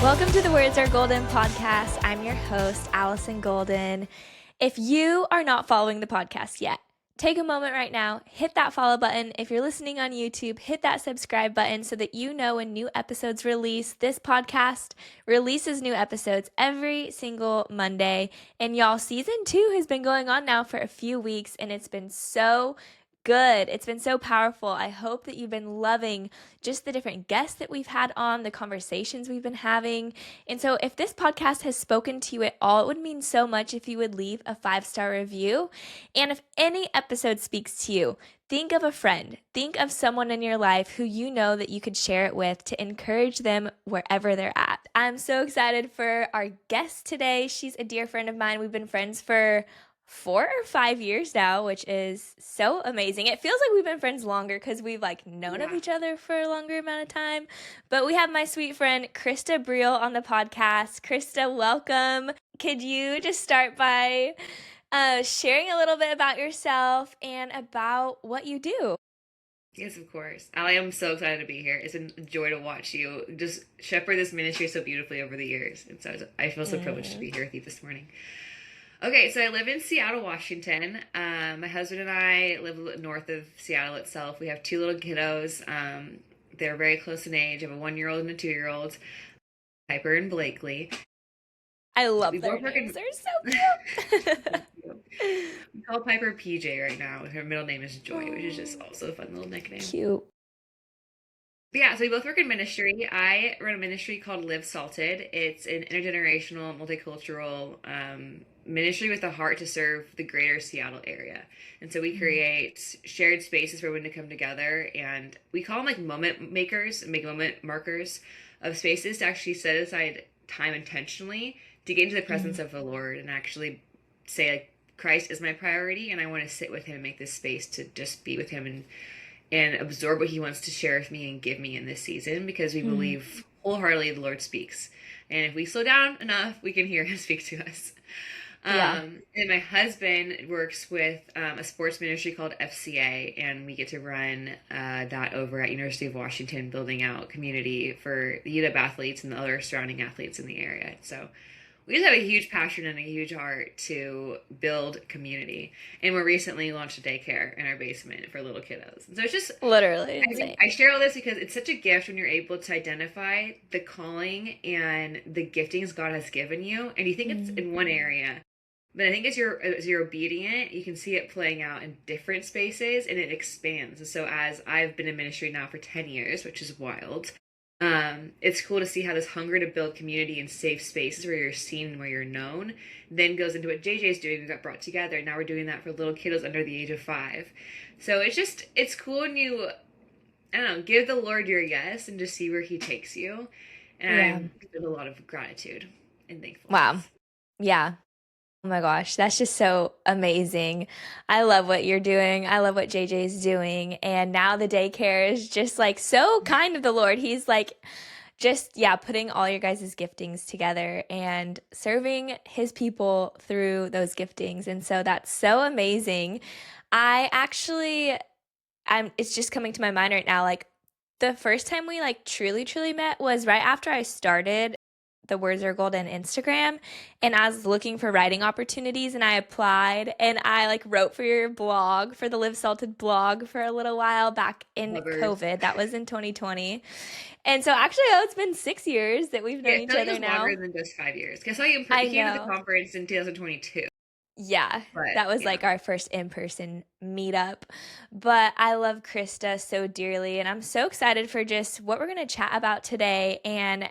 Welcome to the Words Are Golden podcast. I'm your host, Allyson Golden. If you are not following the podcast yet, take a moment right now, hit that follow button. If you're listening on YouTube, hit that subscribe button so that you know when new episodes release. This podcast releases new episodes every single Monday. And y'all, season 2 has been going on now for a few weeks, and it's been so good. It's been so powerful. I hope that you've been loving just the different guests that we've had on, the conversations we've been having. And so if this podcast has spoken to you at all, it would mean so much if you would leave a 5-star review. And if any episode speaks to you, think of a friend, think of someone in your life who you know that you could share it with to encourage them wherever they're at. I'm so excited for our guest today. She's a dear friend of mine. We've been friends for 4 or 5 years now, which is so amazing. It feels like we've been friends longer because we've known of each other for a longer amount of time. But we have my sweet friend Krista Breilh on the podcast. Krista, welcome. Could you just start by sharing a little bit about yourself and about what you do? Yes, of course. I am so excited to be here. It's a joy to watch you just shepherd this ministry so beautifully over the years. And so I feel so privileged to be here with you this morning. Okay, so I live in Seattle, Washington. My husband and I live north of Seattle itself. We have 2 little kiddos. They're very close in age. I have a 1-year-old and a 2-year-old, Piper and Blakely. I love their names. They're so cute. We call Piper PJ right now. Her middle name is Joy, which is just also a fun little nickname. Cute. But yeah, so we both work in ministry. I run a ministry called Live Salted. It's an intergenerational, multicultural ministry with a heart to serve the greater Seattle area. And so we create shared spaces for women to come together, and we call them moment makers and make moment markers of spaces to actually set aside time intentionally to get into the presence of the Lord and actually say, Christ is my priority, and I want to sit with him and make this space to just be with him and absorb what he wants to share with me and give me in this season, because we believe wholeheartedly the Lord speaks. And if we slow down enough, we can hear him speak to us. And my husband works with a sports ministry called FCA, and we get to run that over at University of Washington, building out community for the UW athletes and the other surrounding athletes in the area. So we just have a huge passion and a huge heart to build community. And we recently launched a daycare in our basement for little kiddos. And so it's just literally I share all this because it's such a gift when you're able to identify the calling and the giftings God has given you. And you think it's in one area, but I think as you're obedient, you can see it playing out in different spaces, and it expands. And so as I've been in ministry now for 10 years, which is wild, it's cool to see how this hunger to build community and safe spaces where you're seen and where you're known then goes into what JJ's doing. We got brought together, and now we're doing that for little kiddos under the age of 5. So it's cool when you, I don't know, give the Lord your yes and just see where he takes you. And I feel a lot of gratitude and thankfulness. Wow. Yeah. Oh my gosh, that's just so amazing. I love what you're doing. I love what JJ's doing. And now the daycare is just so kind of the Lord. He's putting all your guys' giftings together and serving his people through those giftings. And so that's so amazing. It's just coming to my mind right now. The first time we truly met was right after I started the Words Are Golden Instagram, and I was looking for writing opportunities, and I applied, and I wrote for your blog, for the Live Salted blog, for a little while back in COVID. That was in 2020. And so actually, it's been 6 years that we've known each other now. Longer than just 5 years. Because I saw you came to the conference in 2022. Yeah, that was our first in-person meetup. But I love Krista so dearly, and I'm so excited for just what we're going to chat about today. And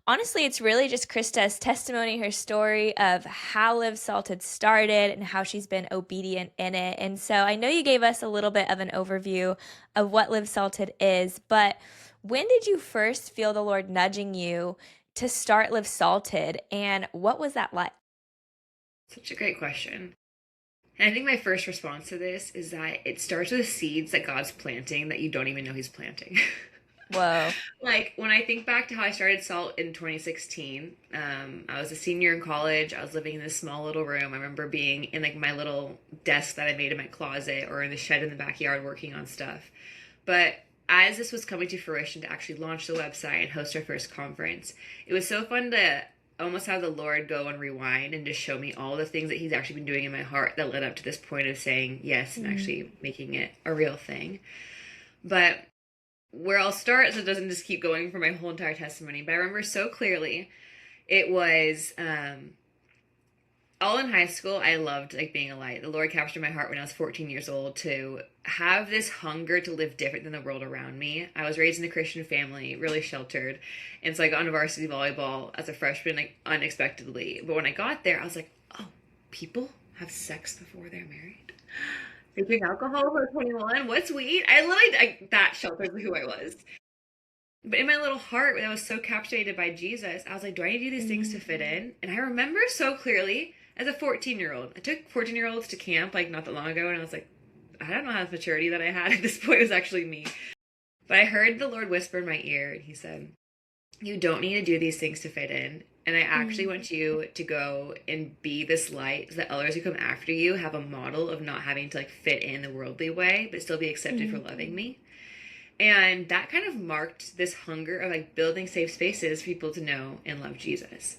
honestly, it's really just Krista's testimony, her story of how Live Salted started and how she's been obedient in it. And so I know you gave us a little bit of an overview of what Live Salted is, but when did you first feel the Lord nudging you to start Live Salted, and what was that like? Such a great question. And I think my first response to this is that it starts with seeds that God's planting that you don't even know he's planting. Whoa. When I think back to how I started Salt in 2016, I was a senior in college. I was living in this small little room. I remember being in my little desk that I made in my closet or in the shed in the backyard working on stuff. But as this was coming to fruition to actually launch the website and host our first conference, it was so fun to almost have the Lord go and rewind and just show me all the things that he's actually been doing in my heart that led up to this point of saying yes and actually making it a real thing. But where I'll start, so it doesn't just keep going for my whole entire testimony, but I remember so clearly, it was all in high school. I loved like being a light. The Lord captured my heart when I was 14 years old to have this hunger to live different than the world around me. I was raised in a Christian family, really sheltered, and so I got into varsity volleyball as a freshman, like unexpectedly. But when I got there, I was like, oh, people have sex before they're married. They drink alcohol before 21. What's weed? That sheltered who I was. But in my little heart, I was so captivated by Jesus, I was like, do I need to do these things to fit in? And I remember so clearly as a 14-year-old, I took 14-year-olds to camp like not that long ago, and I was like, I don't know how much maturity that I had at this point. It was actually me. But I heard the Lord whisper in my ear, and he said, you don't need to do these things to fit in. And I actually want you to go and be this light so that others who come after you have a model of not having to like fit in the worldly way, but still be accepted for loving me. And that kind of marked this hunger of like building safe spaces for people to know and love Jesus.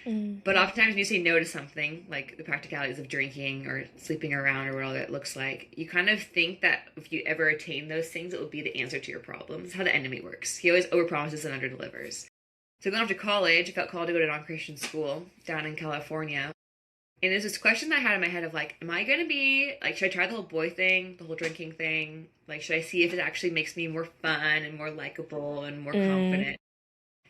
But oftentimes when you say no to something, like the practicalities of drinking or sleeping around or what all that looks like, you kind of think that if you ever attain those things, it will be the answer to your problems. It's how the enemy works. He always overpromises and underdelivers. So going off to college, I felt called to go to a non-Christian school down in California. And there's this question that I had in my head of like, am I going to be, like, should I try the whole boy thing, the whole drinking thing? Like, should I see if it actually makes me more fun and more likable and more confident?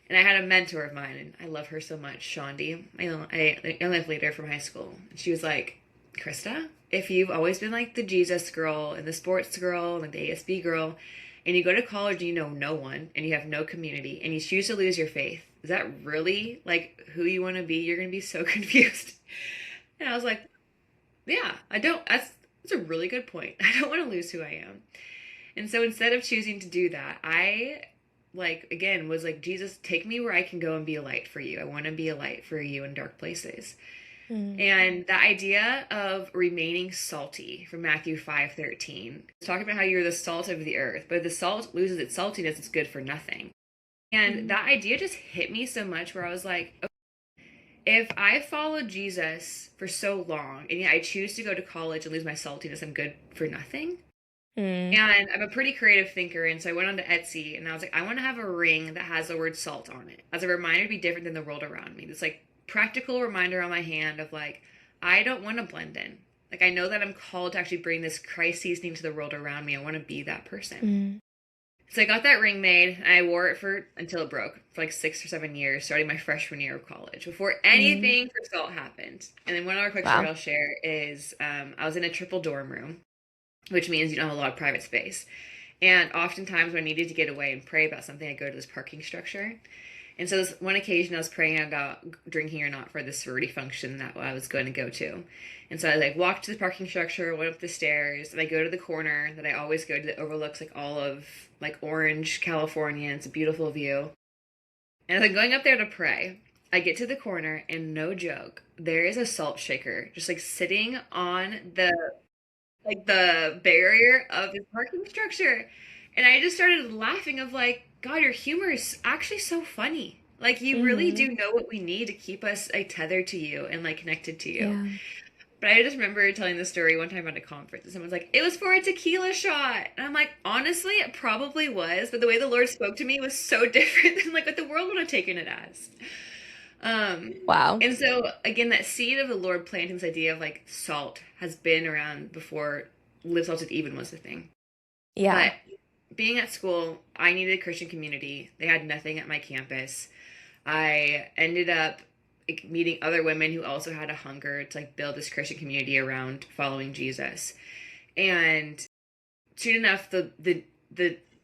And I had a mentor of mine, and I love her so much, Shondi. I lived later from high school. And she was like, Krista, if you've always been like the Jesus girl and the sports girl and the ASB girl, and you go to college and you know no one and you have no community and you choose to lose your faith, is that really like who you want to be? You're going to be so confused. And I was like, yeah, that's a really good point. I don't want to lose who I am. And so instead of choosing to do that, I was like, Jesus, take me where I can go and be a light for you. I want to be a light for you in dark places. And the idea of remaining salty from Matthew 5:13, talking about how you're the salt of the earth, but if the salt loses its saltiness, it's good for nothing. And that idea just hit me so much where I was like, okay, if I followed Jesus for so long and yet I choose to go to college and lose my saltiness, I'm good for nothing. And I'm a pretty creative thinker, and so I went on to Etsy and I was like, I want to have a ring that has the word salt on it as a reminder to be different than the world around me. This like practical reminder on my hand of like, I don't want to blend in. Like, I know that I'm called to actually bring this Christ seasoning to the world around me. I want to be that person. So I got that ring made, and I wore it until it broke for like 6 or 7 years, starting my freshman year of college, before anything for salt happened. And then one other quick story I'll share is I was in a triple dorm room, which means you don't have a lot of private space. And oftentimes when I needed to get away and pray about something, I'd go to this parking structure. And so this one occasion I was praying about drinking or not for this sorority function that I was going to go to. And so I like walked to the parking structure, went up the stairs, and I go to the corner that I always go to that overlooks like all of like Orange, California. It's a beautiful view. And as I'm going up there to pray, I get to the corner and no joke, there is a salt shaker just like sitting on the barrier of the parking structure. And I just started laughing of like, God, your humor is actually so funny. Like, you really do know what we need to keep us like tethered to you and like connected to you. Yeah. But I just remember telling this story one time at a conference, and someone's like, it was for a tequila shot. And I'm like, honestly, it probably was, but the way the Lord spoke to me was so different than like what the world would have taken it as. Wow. And so again, that seed of the Lord planting this idea of like salt has been around before Live Salted even was a thing. Yeah. But being at school, I needed a Christian community. They had nothing at my campus. I ended up meeting other women who also had a hunger to like build this Christian community around following Jesus. And soon enough, the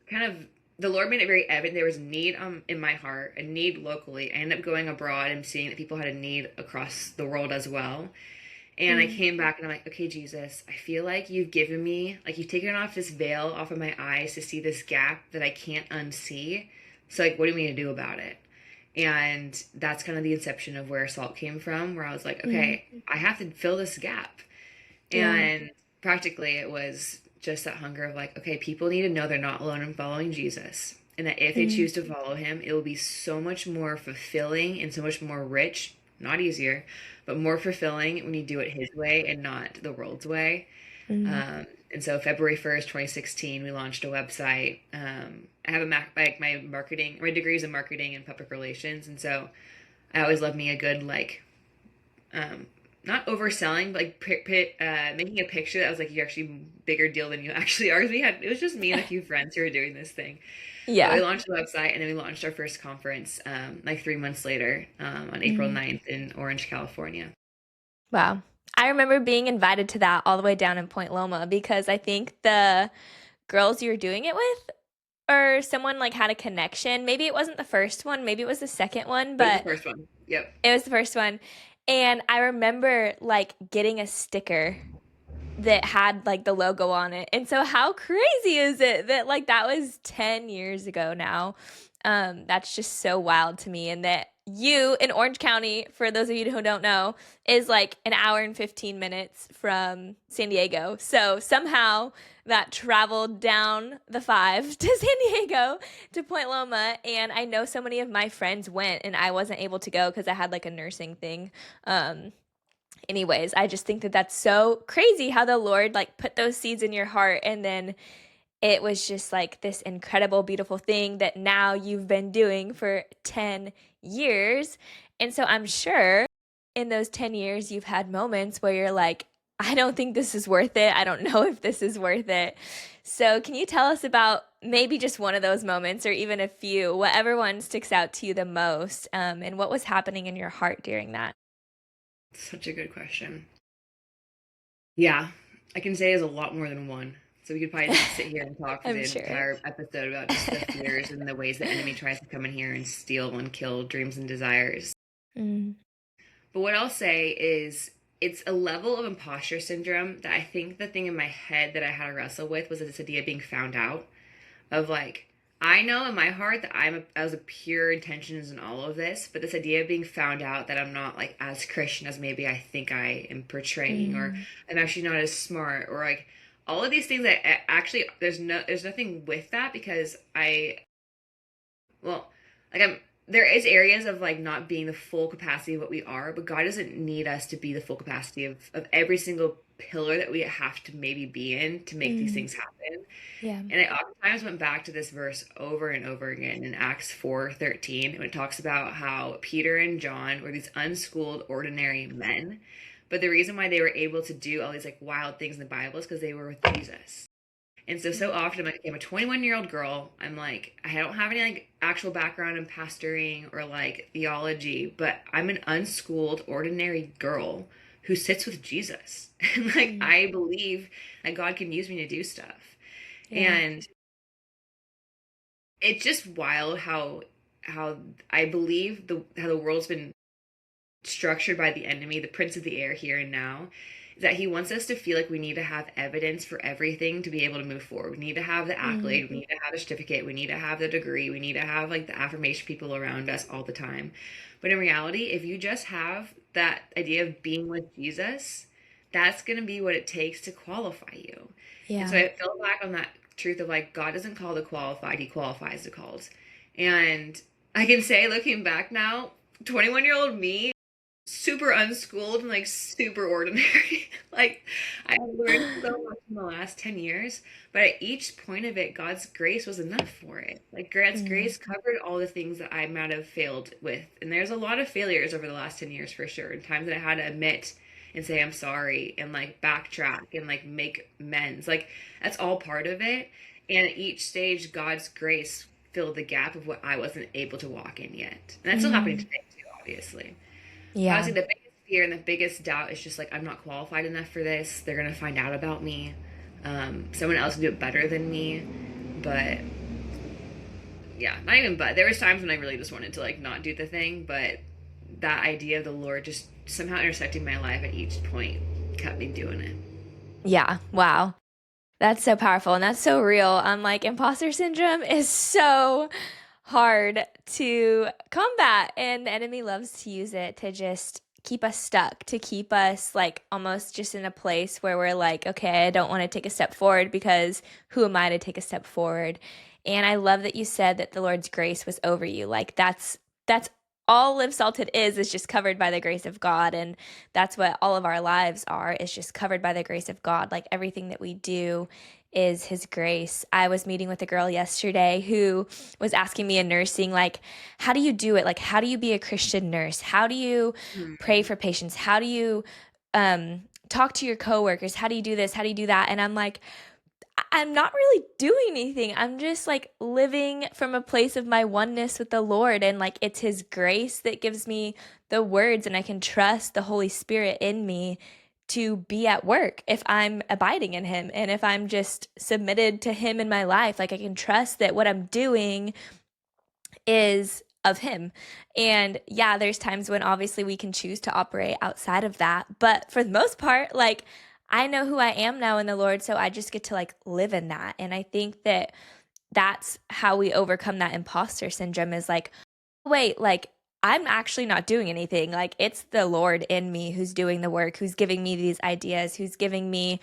kind of the Lord made it very evident there was need in my heart, a need locally. I ended up going abroad and seeing that people had a need across the world as well. And I came back and I'm like, okay, Jesus, I feel like you've given me, like you've taken off this veil off of my eyes to see this gap that I can't unsee. So like, what do you mean to do about it? And that's kind of the inception of where salt came from, where I was like, okay, I have to fill this gap. And practically it was just that hunger of like, okay, people need to know they're not alone in following Jesus. And that if they choose to follow him, it will be so much more fulfilling and so much more rich, not easier, but more fulfilling when you do it his way and not the world's way. And so February 1st, 2016, we launched a website. I have my degree is in marketing and public relations. And so I always love me a good, like, not overselling, but like making a picture that was like, you're actually bigger deal than you actually are. Because it was just me and a few friends who were doing this thing. But we launched the website, and then we launched our first conference like 3 months later on April 9th in Orange, California. Wow. I remember being invited to that all the way down in Point Loma because I think the girls you were doing it with or someone like had a connection. Maybe it wasn't the first one, maybe it was the second one, But it was but the first one. Yep. it was the first one. And I remember like getting a sticker that had like the logo on it. And so how crazy is it that like that was 10 years ago now? That's just so wild to me. And that you in Orange County, for those of you who don't know, is like an hour and 15 minutes from San Diego. So somehow that traveled down the 5 to San Diego to Point Loma. And I know so many of my friends went and I wasn't able to go because I had like a nursing thing. Anyways, I just think that that's so crazy how the Lord like put those seeds in your heart, and then it was just like this incredible, beautiful thing that now you've been doing for 10 years. And so I'm sure in those 10 years, you've had moments where you're like, I don't think this is worth it. I don't know if this is worth it. So can you tell us about maybe just one of those moments or even a few, whatever one sticks out to you the most, and what was happening in your heart during that? Such a good question. Yeah, I can say there's a lot more than one. So we could probably just sit here and talk for I'm the sure. entire episode about just the fears and the ways the enemy tries to come in here and steal and kill dreams and desires. But what I'll say is it's a level of imposter syndrome that I think the thing in my head that I had to wrestle with was this idea of being found out. Of like, I know in my heart that I was a pure intentions in all of this, but this idea of being found out that I'm not like as Christian as maybe I think I am portraying, or I'm actually not as smart, or like all of these things that actually there's nothing with that because there is areas of like not being the full capacity of what we are, but God doesn't need us to be the full capacity of every single pillar that we have to maybe be in to make these things happen. Yeah. And I oftentimes went back to this verse over and over again in Acts 4:13, when it talks about how Peter and John were these unschooled, ordinary men. But the reason why they were able to do all these like wild things in the Bible is because they were with Jesus. And so often I'm a 21-year-old girl. I'm like, I don't have any like actual background in pastoring or like theology, but I'm an unschooled, ordinary girl who sits with Jesus. And like, I believe that God can use me to do stuff. Yeah. And it's just wild how I believe how the world's been structured by the enemy, the prince of the air here and now, is that he wants us to feel like we need to have evidence for everything to be able to move forward. We need to have the accolade, we need to have the certificate, we need to have the degree, we need to have like the affirmation people around us all the time. But in reality, if you just have that idea of being with Jesus, that's going to be what it takes to qualify you. Yeah. And so I fell back on that truth of like, God doesn't call the qualified, he qualifies the called. And I can say, looking back now, 21-year-old me, super unschooled and like super ordinary. Like I have learned so much in the last 10 years, but at each point of it, God's grace was enough for it. Like God's grace covered all the things that I might have failed with. And there's a lot of failures over the last 10 years for sure. And times that I had to admit and say, I'm sorry, and like backtrack and like make amends. Like that's all part of it. And at each stage, God's grace filled the gap of what I wasn't able to walk in yet. And that's still happening today too, obviously. Yeah. Honestly, the biggest fear and the biggest doubt is just like, I'm not qualified enough for this. They're going to find out about me. Someone else will do it better than me. But yeah, not even but. There was times when I really just wanted to like not do the thing. But that idea of the Lord just somehow intersecting my life at each point kept me doing it. Yeah. Wow. That's so powerful. And that's so real. Like imposter syndrome is so hard to combat, and the enemy loves to use it to just keep us stuck, to keep us like almost just in a place where we're like, okay, I don't want to take a step forward because who am I to take a step forward? And I love that you said that the Lord's grace was over you. Like that's all Live Salted is just covered by the grace of God. And that's what all of our lives are, is just covered by the grace of God. Like everything that we do is his grace. I was meeting with a girl yesterday who was asking me in nursing, like, how do you do it? Like, how do you be a Christian nurse? How do you pray for patients? How do you talk to your coworkers? How do you do this? How do you do that? And I'm like, I'm not really doing anything. I'm just like living from a place of my oneness with the Lord. And like it's his grace that gives me the words, and I can trust the Holy Spirit in me to be at work if I'm abiding in him and if I'm just submitted to him in my life. Like I can trust that what I'm doing is of him. And yeah, there's times when obviously we can choose to operate outside of that. But for the most part, like I know who I am now in the Lord, so I just get to like live in that. And I think that that's how we overcome that imposter syndrome, is like, wait, like I'm actually not doing anything. Like it's the Lord in me who's doing the work, who's giving me these ideas, who's giving me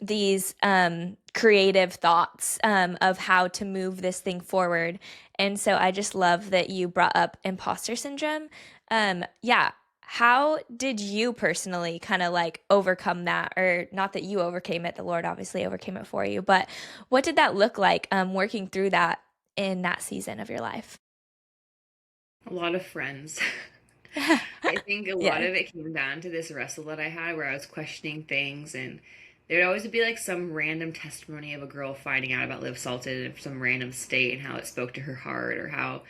these creative thoughts of how to move this thing forward. And so I just love that you brought up imposter syndrome. Yeah. How did you personally kind of like overcome that? Or not that you overcame it, the Lord obviously overcame it for you, but what did that look like working through that in that season of your life? A lot of friends. I think a lot Yeah. of it came down to this wrestle that I had where I was questioning things, and there'd always be like some random testimony of a girl finding out about Live Salted in some random state and how it spoke to her heart, or how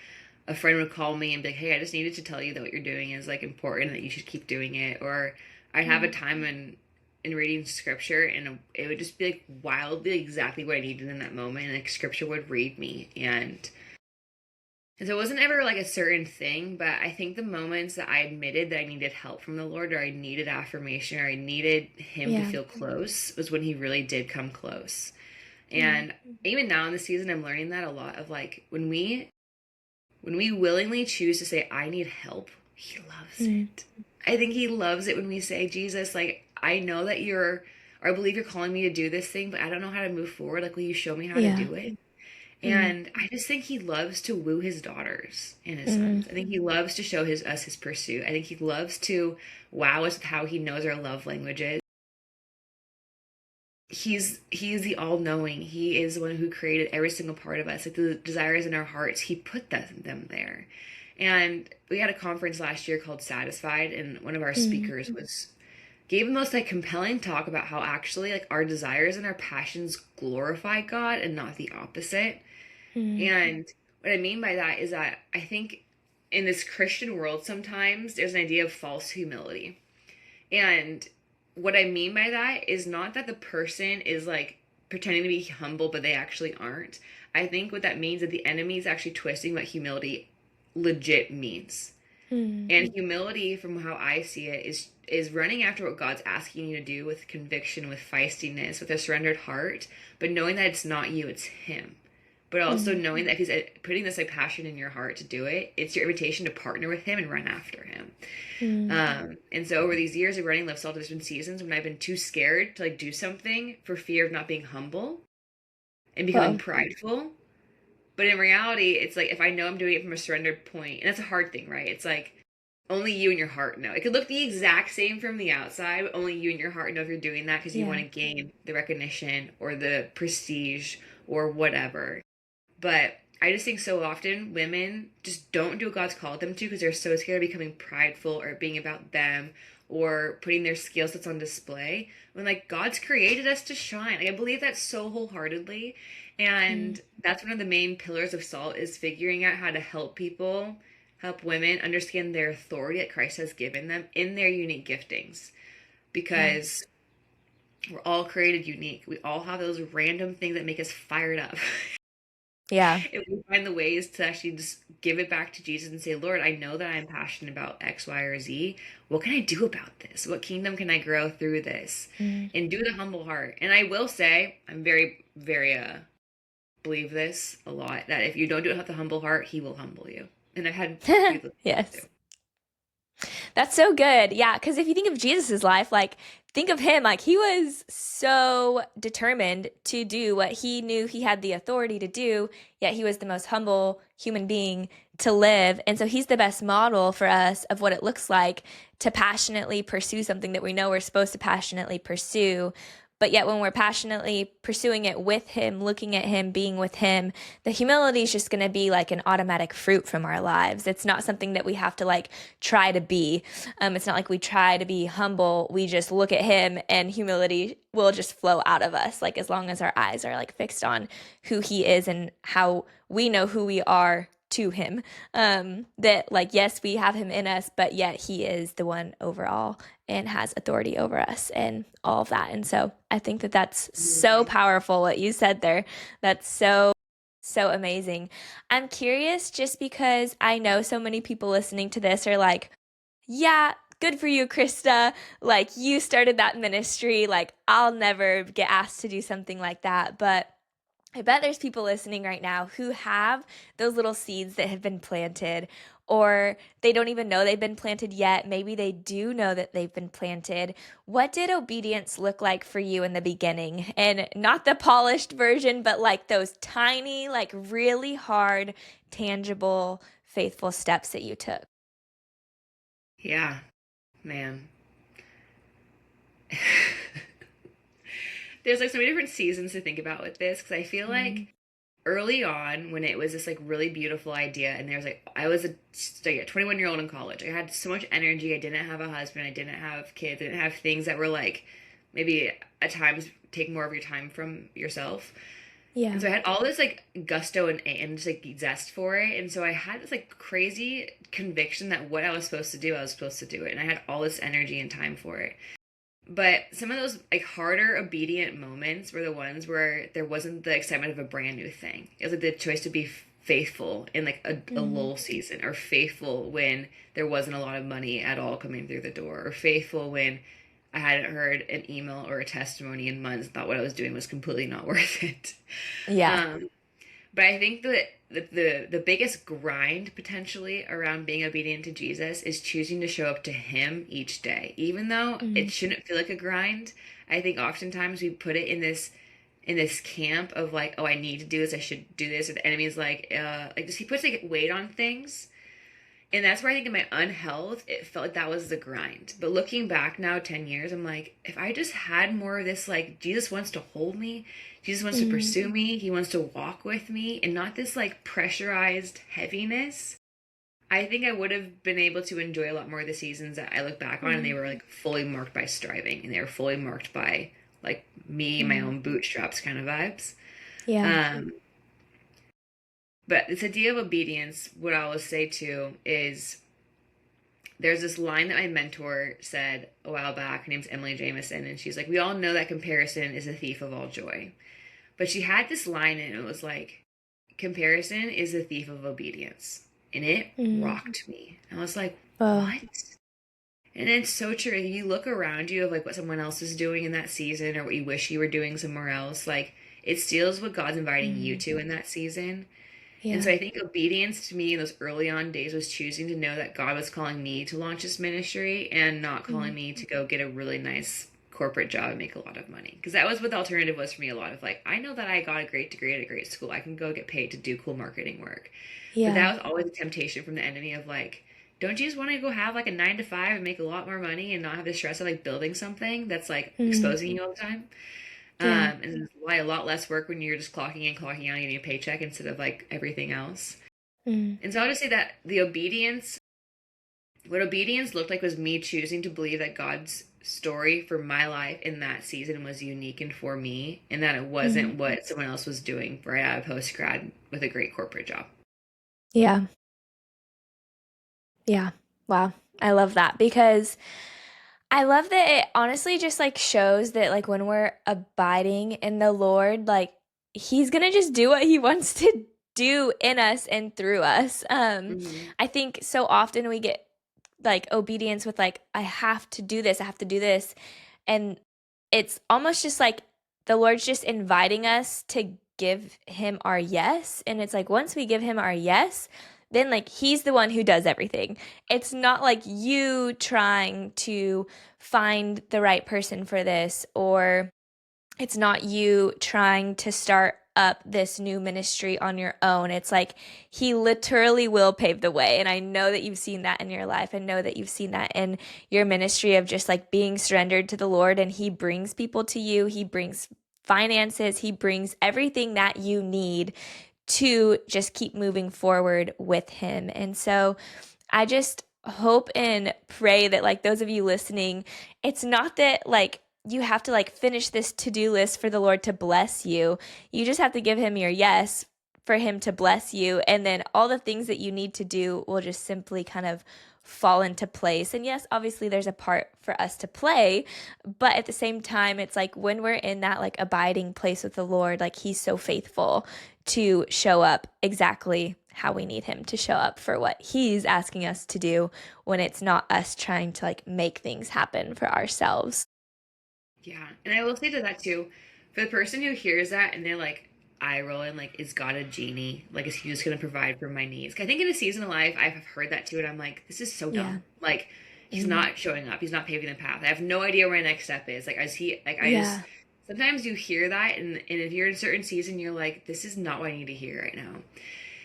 a friend would call me and be like, "Hey, I just needed to tell you that what you're doing is like important, that you should keep doing it." Or I'd have a Mm. time in reading scripture, and it would just be like wildly exactly what I needed in that moment, and like scripture would read me. And so it wasn't ever like a certain thing, but I think the moments that I admitted that I needed help from the Lord, or I needed affirmation, or I needed him to Yeah. feel close, was when he really did come close. Mm. And even now in the season, I'm learning that a lot, of like when we willingly choose to say, I need help, he loves Mm. it. I think he loves it when we say, Jesus, like, I know that you're, or I believe you're calling me to do this thing, but I don't know how to move forward. Like, will you show me how to Yeah. do it? Mm. And I just think he loves to woo his daughters and his Mm. sons. I think he loves to show us his pursuit. I think he loves to wow us with how he knows our love languages. He's the all-knowing. He is the one who created every single part of us. Like the desires in our hearts, he put them there. And we had a conference last year called Satisfied, and one of our Mm. speakers was gave the most like compelling talk about how actually like our desires and our passions glorify God and not the opposite. Mm. And what I mean by that is that I think in this Christian world, sometimes there's an idea of false humility. And what I mean by that is not that the person is like pretending to be humble, but they actually aren't. I think what that means is that the enemy is actually twisting what humility legit means. Mm. And humility, from how I see it, is running after what God's asking you to do with conviction, with feistiness, with a surrendered heart, but knowing that it's not you, it's Him. But also Mm. knowing that if He's putting this like passion in your heart to do it, it's your invitation to partner with Him and run after Him. Mm. And so over these years of running Live Salt, there's been seasons when I've been too scared to like do something for fear of not being humble and becoming Well, prideful. But in reality, it's like if I know I'm doing it from a surrendered point, and that's a hard thing, right? It's like only you and your heart know. It could look the exact same from the outside, but only you and your heart know if you're doing that because you want yeah. to gain the recognition or the prestige or whatever. But I just think so often women just don't do what God's called them to because they're so scared of becoming prideful or being about them or putting their skill sets on display when like God's created us to shine. Like I believe that so wholeheartedly. Mm. And that's one of the main pillars of Salt, is figuring out how to help people, help women understand their authority that Christ has given them in their unique giftings. Yeah. Because we're all created unique. We all have those random things that make us fired up. Yeah. If we find the ways to actually just give it back to Jesus and say, Lord, I know that I'm passionate about X, Y, or Z. What can I do about this? What kingdom can I grow through this? Mm. And do the humble heart. And I will say, I'm very, very, believe this a lot, that if you don't do it with the humble heart, he will humble you. And I've had people too. Yes. That's so good. Yeah, because if you think of Jesus's life, like think of him, like he was so determined to do what he knew he had the authority to do, yet he was the most humble human being to live. And so he's the best model for us of what it looks like to passionately pursue something that we know we're supposed to passionately pursue. But yet, when we're passionately pursuing it with him, looking at him, being with him, the humility is just going to be like an automatic fruit from our lives. It's not something that we have to like try to be. It's not like we try to be humble. We just look at him and humility will just flow out of us. Like as long as our eyes are like fixed on who he is and how we know who we are to him. That like, yes, we have him in us, but yet he is the one overall and has authority over us and all of that. And so I think that that's so powerful what you said there. That's so amazing. I'm curious just because I know so many people listening to this are like, yeah, good for you, Krista. Like you started that ministry. Like I'll never get asked to do something like that. But I bet there's people listening right now who have those little seeds that have been planted, or they don't even know they've been planted yet. Maybe they do know that they've been planted. What did obedience look like for you in the beginning? And not the polished version, but like those tiny, like really hard, tangible, faithful steps that you took. Yeah, man. There's like so many different seasons to think about with this because I feel Mm-hmm. like early on when it was this like really beautiful idea and there was like I was a 21-year-old in college. I had so much energy. I didn't have a husband. I didn't have kids. I didn't have things that were like maybe at times take more of your time from yourself. And Yeah. so I had all this like gusto and just like zest for it. And so I had this like crazy conviction that what I was supposed to do, I was supposed to do it. And I had all this energy and time for it. But some of those like harder obedient moments were the ones where there wasn't the excitement of a brand new thing. It was like the choice to be faithful in like a Mm-hmm. lull season, or faithful when there wasn't a lot of money at all coming through the door, or faithful when I hadn't heard an email or a testimony in months and thought what I was doing was completely not worth it. Yeah. Um, but I think that the biggest grind potentially around being obedient to Jesus is choosing to show up to him each day. Even though Mm-hmm. it shouldn't feel like a grind, I think oftentimes we put it in this camp of like, oh, I need to do this, I should do this, or the enemy's like he puts like weight on things. And that's where I think in my unhealth, it felt like that was the grind. But looking back now, 10 years, I'm like, if I just had more of this, like, Jesus wants to hold me, Jesus wants to Mm-hmm. pursue me, he wants to walk with me, and not this, like, pressurized heaviness, I think I would have been able to enjoy a lot more of the seasons that I look back on, and they were, like, fully marked by striving, and they were fully marked by, like, me, my Mm-hmm. own bootstraps kind of vibes. Yeah. Um, but this idea of obedience, what I always say too, is there's this line that my mentor said a while back. Her name's Emily Jameson, and she's like, "We all know that comparison is a thief of all joy." But she had this line, and it was like, "Comparison is the thief of obedience." And it Mm-hmm. rocked me. I was like, Oh, what? And it's so true. If you look around you of like what someone else is doing in that season or what you wish you were doing somewhere else, like it steals what God's inviting you mm-hmm. to in that season. And so Yeah. I think obedience to me in those early on days was choosing to know that God was calling me to launch this ministry and not calling me to go get a really nice corporate job and make a lot of money. Because that was what the alternative was for me a lot of like, I know that I got a great degree at a great school. I can go get paid to do cool marketing work. But Yeah. that was always a temptation from the enemy of like, don't you just want to go have like a 9 to 5 and make a lot more money and not have the stress of like building something that's like Mm, exposing you all the time? yeah. And why a lot less work when you're just clocking in, clocking out, getting a paycheck instead of like everything else. Mm, And so I'll just say that what obedience looked like was me choosing to believe that God's story for my life in that season was unique and for me, and that it mm, wasn't what someone else was doing right out of post grad with a great corporate job. yeah. Yeah. Wow. I love that because I love that it honestly just like shows that like when we're abiding in the Lord, like he's going to just do what he wants to do in us and through us. Mm-hmm. I think so often we get like obedience with like I have to do this, I have to do this, and it's almost just like the Lord's just inviting us to give him our yes, and it's like once we give him our yes, then like he's the one who does everything. It's not like you trying to find the right person for this, or it's not you trying to start up this new ministry on your own. It's like he literally will pave the way. And I know that you've seen that in your life. I know that you've seen that in your ministry of just like being surrendered to the Lord, and he brings people to you. He brings finances. He brings everything that you need to just keep moving forward with him. And so I just hope and pray that like those of you listening, it's not that like you have to like finish this to-do list for the Lord to bless you. You just have to give him your yes for him to bless you. And then all the things that you need to do will just simply kind of fall into place. And yes, obviously there's a part for us to play, but at the same time, it's like when we're in that like abiding place with the Lord, like he's so faithful to show up exactly how we need him to show up for what he's asking us to do, when it's not us trying to like make things happen for ourselves. Yeah. And I will say to that too, for the person who hears that and they're like eye rolling, like, is God a genie? Like, is he just going to provide for my needs? 'Cause I think in a season of life, I've heard that too. And I'm like, this is so Yeah. dumb. Like, he's not showing up. He's not paving the path. I have no idea where my next step is. Like, Yeah. sometimes you hear that. And if you're in a certain season, you're like, this is not what I need to hear right now.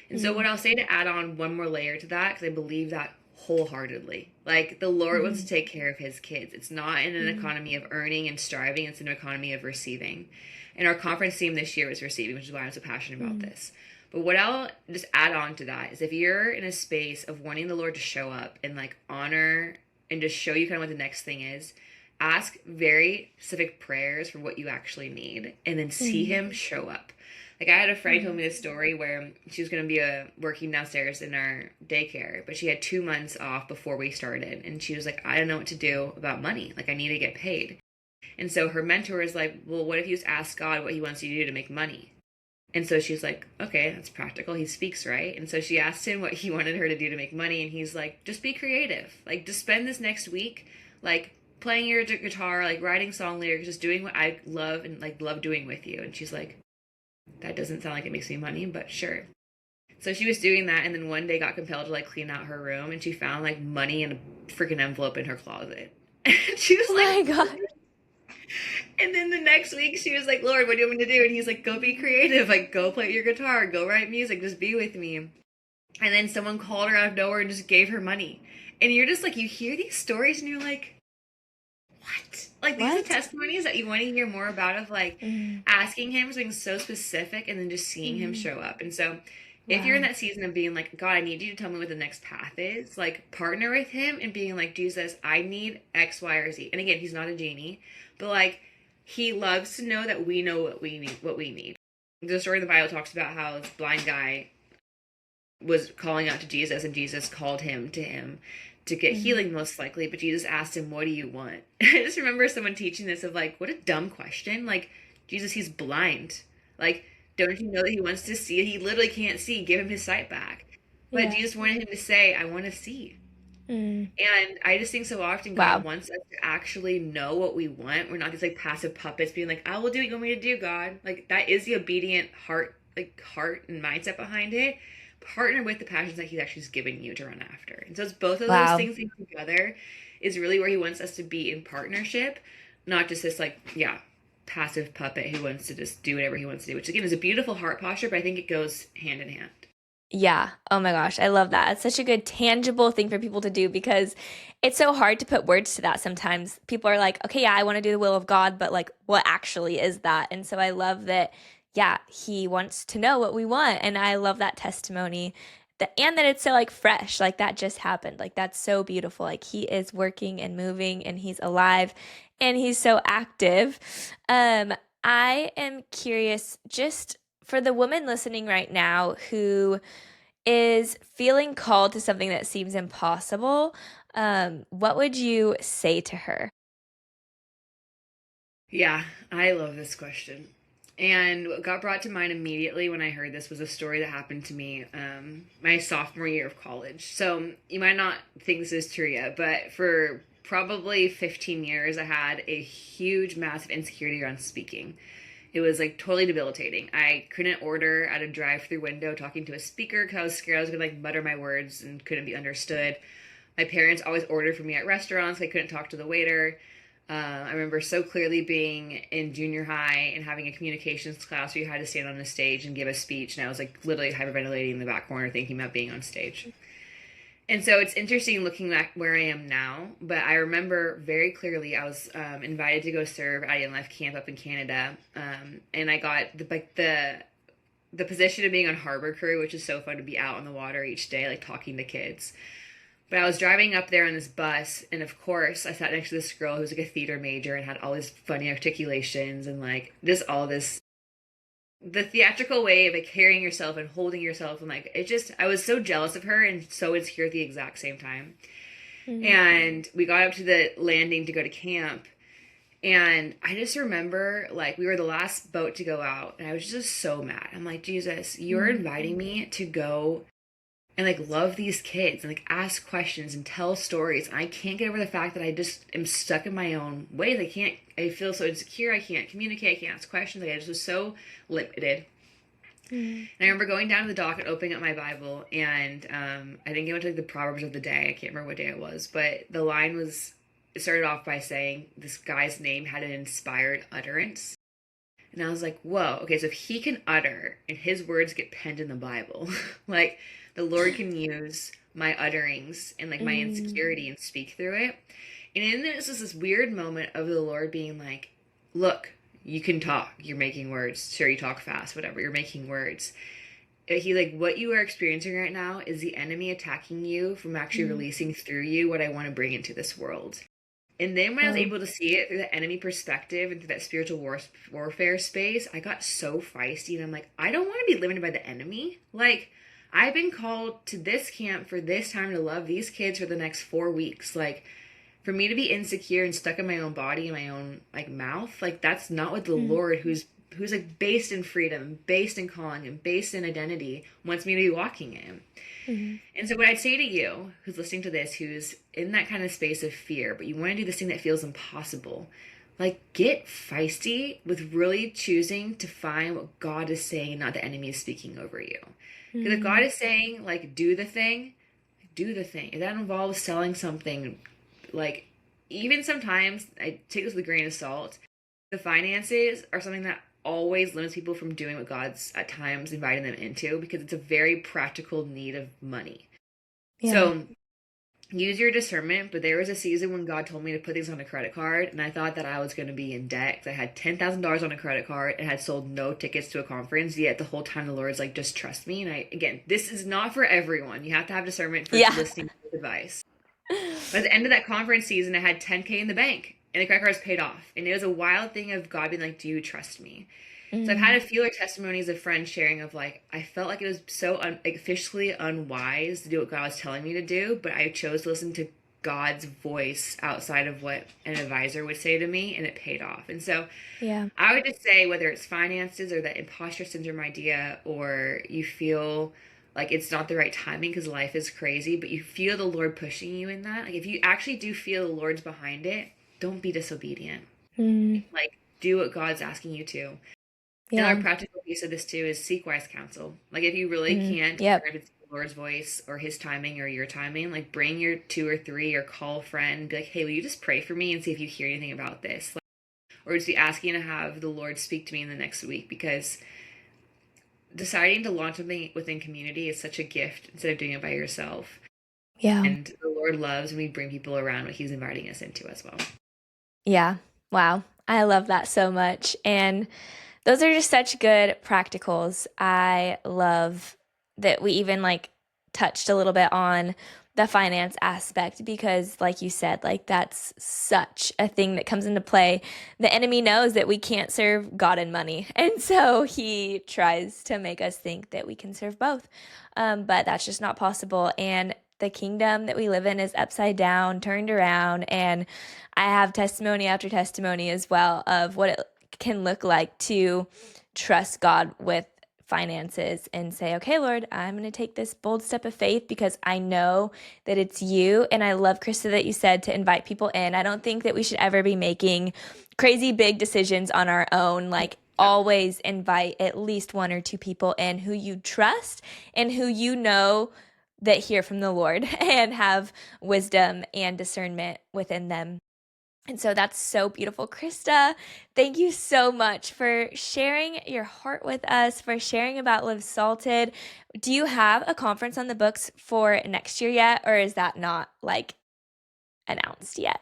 And so what I'll say to add on one more layer to that, because I believe that wholeheartedly, like the Lord wants to take care of his kids. It's not in an economy of earning and striving. It's an economy of receiving. And our conference theme this year was receiving, which is why I'm so passionate about this. But what I'll just add on to that is if you're in a space of wanting the Lord to show up and like honor and just show you kind of what the next thing is, ask very specific prayers for what you actually need and then see him show up. Like I had a friend tell me this story where she was going to be working downstairs in our daycare, but she had 2 months off before we started. And she was like, I don't know what to do about money. Like I need to get paid. And so her mentor is like, well, what if you just ask God what he wants you to do to make money? And so she's like, okay, that's practical. He speaks, right? And so she asked him what he wanted her to do to make money. And he's like, just be creative. Like just spend this next week, like playing your guitar, like writing song lyrics, just doing what I love and like love doing with you. And she's like, that doesn't sound like it makes me money, but sure. So she was doing that, and then one day got compelled to like clean out her room, and she found like money in a freaking envelope in her closet. And she was Oh like, my God. and then the next week she was like, Lord, what do you want me to do? And he's like, go be creative, like go play your guitar, go write music, just be with me. And then someone called her out of nowhere and just gave her money. And you're just like, you hear these stories and you're like, what? Like these are testimonies that you want to hear more about, of like asking him something so specific and then just seeing him show up. And so if you're in that season of being like, God, I need you to tell me what the next path is, like partner with him and being like, Jesus, I need X, Y, or Z. And again, he's not a genie, but like he loves to know that we know what we need. The story in the Bible talks about how this blind guy was calling out to Jesus and Jesus called him to get healing most likely, but Jesus asked him, what do you want? I just remember someone teaching this of like, what a dumb question. Like, Jesus, he's blind. Like, don't you know that he wants to see? He literally can't see. Give him his sight back. But Jesus wanted him to say, I want to see. And I just think so often God wants us to actually know what we want. We're not these like passive puppets being like, I will do what you want me to do, God. Like that is the obedient heart and mindset behind it. Partner with the passions that he's actually given you to run after. And so it's both of those things together is really where he wants us to be in partnership, not just this like, passive puppet who wants to just do whatever he wants to do, which again is a beautiful heart posture, but I think it goes hand in hand. Yeah. Oh my gosh. I love that. It's such a good tangible thing for people to do, because it's so hard to put words to that sometimes. People are like, okay, yeah, I want to do the will of God, but like what actually is that? And so I love that, he wants to know what we want. And I love that testimony and that it's so like fresh, like that just happened. Like that's so beautiful. Like he is working and moving and he's alive and he's so active. I am curious, just for the woman listening right now who is feeling called to something that seems impossible, what would you say to her? Yeah, I love this question. And what got brought to mind immediately when I heard this was a story that happened to me my sophomore year of college. So you might not think this is true yet, but for probably 15 years, I had a huge, massive insecurity around speaking. It was like totally debilitating. I couldn't order at a drive-through window talking to a speaker because I was scared I was gonna like mutter my words and couldn't be understood. My parents always ordered for me at restaurants. I couldn't talk to the waiter. I remember so clearly being in junior high and having a communications class where you had to stand on a stage and give a speech, and I was like literally hyperventilating in the back corner thinking about being on stage. And so it's interesting looking back where I am now, but I remember very clearly I was invited to go serve at a life camp up in Canada, and I got the position of being on harbor crew, which is so fun to be out on the water each day, like talking to kids. But I was driving up there on this bus, and of course, I sat next to this girl who was like a theater major and had all these funny articulations and like just all this, the theatrical way of like carrying yourself and holding yourself. And like, it just, I was so jealous of her and so insecure at the exact same time. Mm-hmm. And we got up to the landing to go to camp. And I just remember, like, we were the last boat to go out, and I was just so mad. I'm like, Jesus, you're inviting me to go and like love these kids and like ask questions and tell stories. And I can't get over the fact that I just am stuck in my own ways. I feel so insecure. I can't communicate. I can't ask questions. Like I just was so limited. And I remember going down to the dock and opening up my Bible, and I think it went to like the Proverbs of the day. I can't remember what day it was, but the line was, it started off by saying this guy's name had an inspired utterance. And I was like, whoa, okay, so if he can utter and his words get penned in the Bible, like the Lord can use my utterings and like my insecurity and speak through it. And then there's this weird moment of the Lord being like, look, you can talk, you're making words. Sure, you talk fast, whatever, you're making words. He's like, what you are experiencing right now is the enemy attacking you from actually releasing through you what I want to bring into this world. And then when I was able to see it through the enemy perspective and through that spiritual warfare space, I got so feisty, and I'm like, I don't want to be limited by the enemy. Like, I've been called to this camp for this time to love these kids for the next 4 weeks. Like, for me to be insecure and stuck in my own body and my own like mouth, like that's not what the Lord, who's like based in freedom, based in calling, and based in identity, wants me to be walking in. And so what I'd say to you who's listening to this, who's in that kind of space of fear, but you want to do this thing that feels impossible, like get feisty with really choosing to find what God is saying, not the enemy is speaking over you. Because if God is saying, like, do the thing, do the thing. If that involves selling something, like, even sometimes, I take this with a grain of salt, the finances are something that always limits people from doing what God's at times inviting them into, because it's a very practical need of money. Yeah. So use your discernment, but there was a season when God told me to put things on a credit card, and I thought that I was going to be in debt because I had $10,000 on a credit card and had sold no tickets to a conference, yet the whole time the Lord's like, just trust me. And again, this is not for everyone. You have to have discernment for listening to this advice. But at the end of that conference season, I had $10K in the bank, and the credit card was paid off. And it was a wild thing of God being like, do you trust me? So I've had a few testimonies of friends sharing of like, I felt like it was so officially unwise to do what God was telling me to do, but I chose to listen to God's voice outside of what an advisor would say to me, and it paid off. And so I would just say, whether it's finances or that imposter syndrome idea, or you feel like it's not the right timing because life is crazy, but you feel the Lord pushing you in that, like if you actually do feel the Lord's behind it, don't be disobedient. Like, do what God's asking you to. And our practical piece of this too is seek wise counsel. Like if you really can't hear if it's the Lord's voice or his timing or your timing, like bring your 2 or 3 or call a friend and be like, hey, will you just pray for me and see if you hear anything about this? Like, or just be asking to have the Lord speak to me in the next week, because deciding to launch something within community is such a gift instead of doing it by yourself. Yeah. And the Lord loves when we bring people around what he's inviting us into as well. Yeah. Wow. I love that so much. And those are just such good practicals. I love that we even like touched a little bit on the finance aspect, because like you said, like that's such a thing that comes into play. The enemy knows that we can't serve God and money. And so he tries to make us think that we can serve both. But that's just not possible. And the kingdom that we live in is upside down, turned around. And I have testimony after testimony as well of what it can look like to trust God with finances and say, okay, Lord, I'm going to take this bold step of faith because I know that it's you. And I love, Krista, that you said to invite people in. I don't think that we should ever be making crazy big decisions on our own, like always invite at least one or two people in who you trust and who you know that hear from the Lord and have wisdom and discernment within them. And so that's so beautiful. Krista, thank you so much for sharing your heart with us, for sharing about Live Salted. Do you have a conference on the books for next year yet, or is that not like announced yet?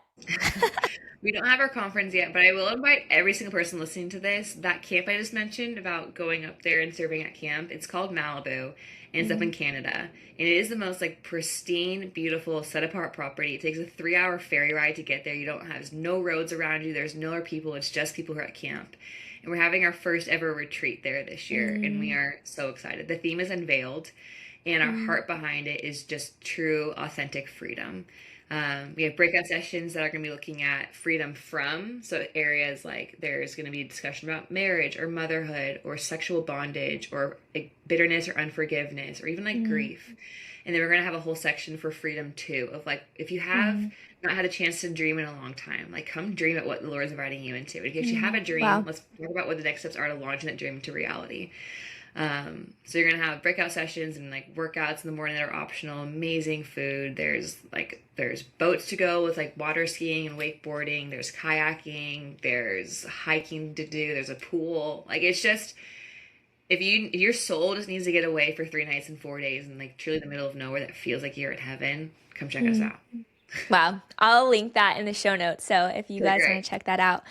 We don't have our conference yet, but I will invite every single person listening to this. That camp I just mentioned about going up there and serving at camp, it's called Malibu, and it's up in Canada. And it is the most like pristine, beautiful, set apart property. It takes a 3-hour ferry ride to get there. There's no roads around you. There's no other people. It's just people who are at camp. And we're having our first ever retreat there this year, and we are so excited. The theme is unveiled, and our heart behind it is just true, authentic freedom. We have breakout sessions that are going to be looking at freedom from, so areas like there's going to be a discussion about marriage or motherhood or sexual bondage or like, bitterness or unforgiveness or even like grief. And then we're going to have a whole section for freedom too, of like, if you have not had a chance to dream in a long time, like come dream at what the Lord's inviting you into. If you have a dream, let's talk about what the next steps are to launching that dream into reality. So you're gonna have breakout sessions and like workouts in the morning that are optional, amazing food. There's boats to go with like water skiing and wakeboarding, there's kayaking, there's hiking to do, there's a pool. Like it's just if your soul just needs to get away for 3 nights and 4 days and like truly in the middle of nowhere that feels like you're in heaven, come check us out. Wow. I'll link that in the show notes. So if you guys want to check that out,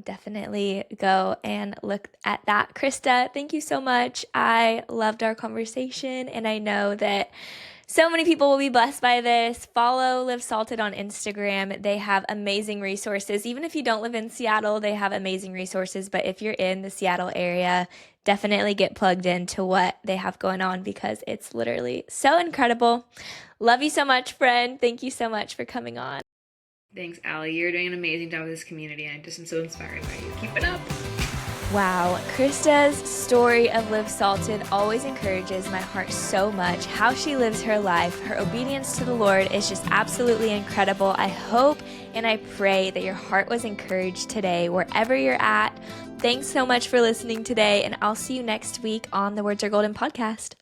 definitely go and look at that. Krista, thank you so much. I loved our conversation, and I know that so many people will be blessed by this. Follow Live Salted on Instagram. They have amazing resources. Even if you don't live in Seattle, they have amazing resources. But if you're in the Seattle area, definitely get plugged into what they have going on because it's literally so incredible. Love you so much, friend. Thank you so much for coming on. Thanks, Allie. You're doing an amazing job with this community, and I just am so inspired by you. Keep it up. Wow, Krista's story of Live Salted always encourages my heart so much. How she lives her life, her obedience to the Lord is just absolutely incredible. I hope and I pray that your heart was encouraged today, wherever you're at. Thanks so much for listening today, and I'll see you next week on the Words Are Golden podcast.